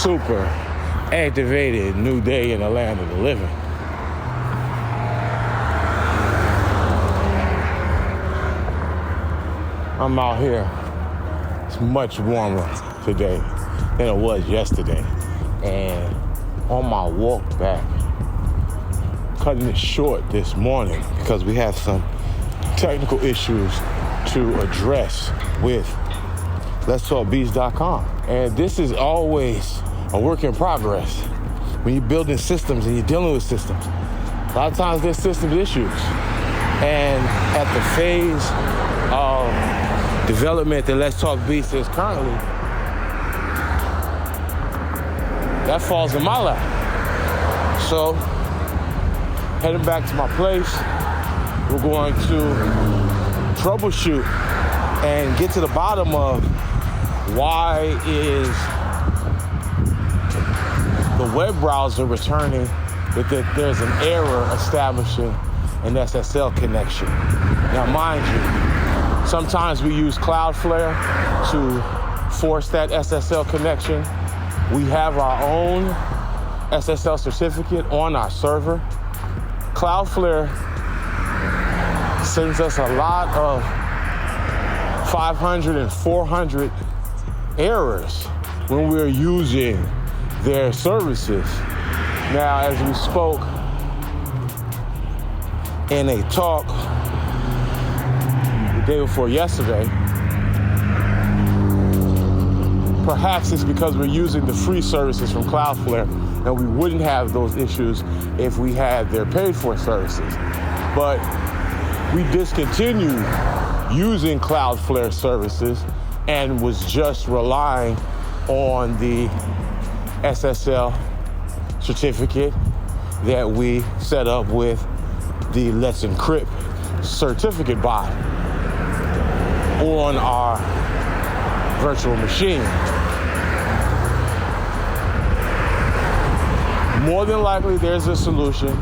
super activated new day in the land of the living. I'm out here. It's much warmer today than it was yesterday. And on my walk back, cutting it short this morning because we have some technical issues to address with Letstalkbeats.com. And this is always a work in progress. When you're building systems and you're dealing with systems, a lot of times there's system issues. And at the phase of development that Let's Talk Beats is currently, that falls in my lap. So, heading back to my place, we're going to troubleshoot and get to the bottom of why is the web browser returning that there's an error establishing an SSL connection. Now, mind you, sometimes we use Cloudflare to force that SSL connection. We have our own SSL certificate on our server. Cloudflare sends us a lot of 500 and 400 errors when we're using their services. Now, as we spoke in a talk the day before yesterday, perhaps it's because we're using the free services from Cloudflare and we wouldn't have those issues if we had their paid-for services. But we discontinued using Cloudflare services and was just relying on the SSL certificate that we set up with the Let's Encrypt certificate bot on our virtual machine. More than likely, there's a solution.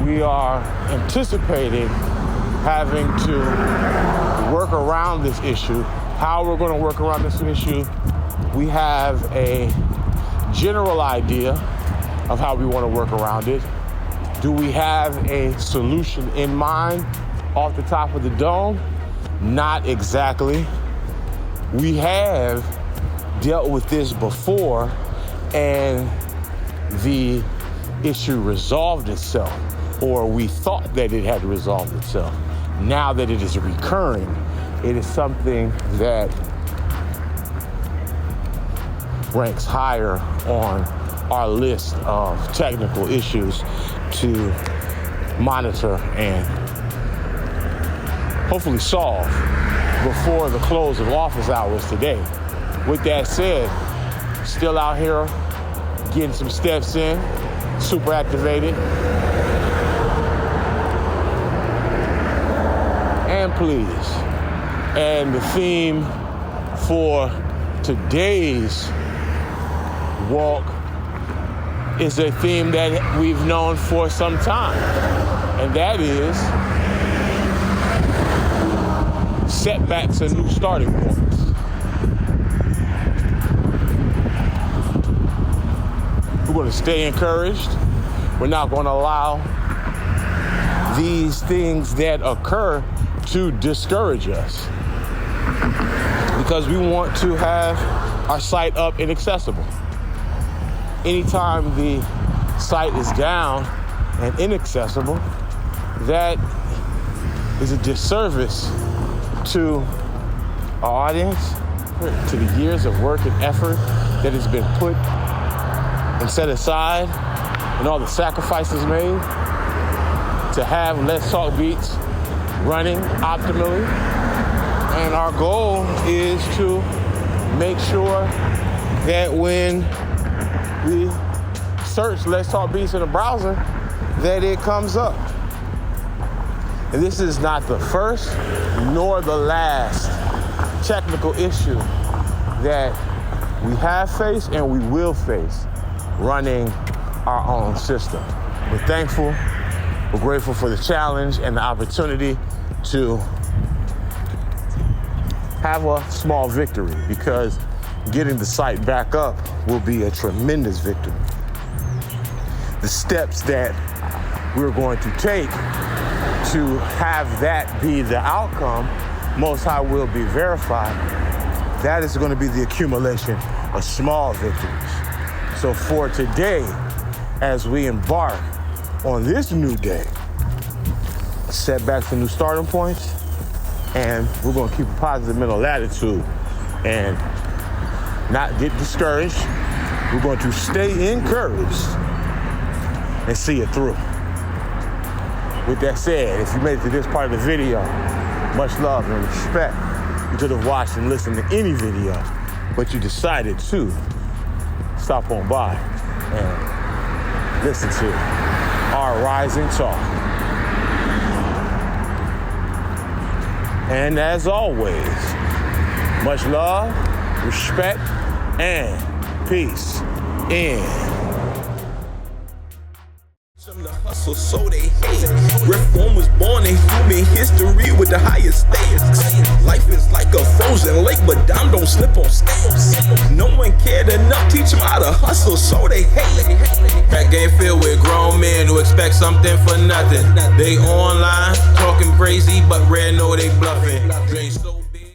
We are anticipating having to work around this issue. How we're going to work around this issue, we have a general idea of how we want to work around it. Do we have a solution in mind off the top of the dome? Not exactly. We have dealt with this before and the issue resolved itself, or we thought that it had resolved itself. Now that it is recurring, it is something that ranks higher on our list of technical issues to monitor and hopefully solve before the close of office hours today. With that said, still out here getting some steps in, super activated. And please. And the theme for today's walk is a theme that we've known for some time. And that is setbacks and new starting points. We're going to stay encouraged. We're not going to allow these things that occur to discourage us, because we want to have our site up and accessible. Anytime the site is down and inaccessible, that is a disservice to our audience, to the years of work and effort that has been put and set aside, and all the sacrifices made to have Let's Talk Beats running optimally. And our goal is to make sure that when we search Let's Talk Beats in the browser, that it comes up. And this is not the first nor the last technical issue that we have faced and we will face running our own system. We're thankful, we're grateful for the challenge and the opportunity to have a small victory, because getting the site back up will be a tremendous victory. The steps that we're going to take to have that be the outcome, Most High will be verified. That is going to be the accumulation of small victories. So for today, as we embark on this new day, setbacks and new starting points, and we're going to keep a positive mental attitude and not get discouraged. We're going to stay encouraged and see it through. With that said, if you made it to this part of the video, much love and respect. You could have watched and listened to any video, but you decided to stop on by and listen to our Rising Talk. And as always, much love, respect, and peace in. Some the hustle, so they hate. Reform was born in human history with the highest stakes. Life is like a frozen lake, but Dom don't slip on skates. No one cared enough, teach them how to hustle, so they hate. That game filled with grown men who expect something for nothing. They online, talking crazy, but rare know they bluffing. Drain so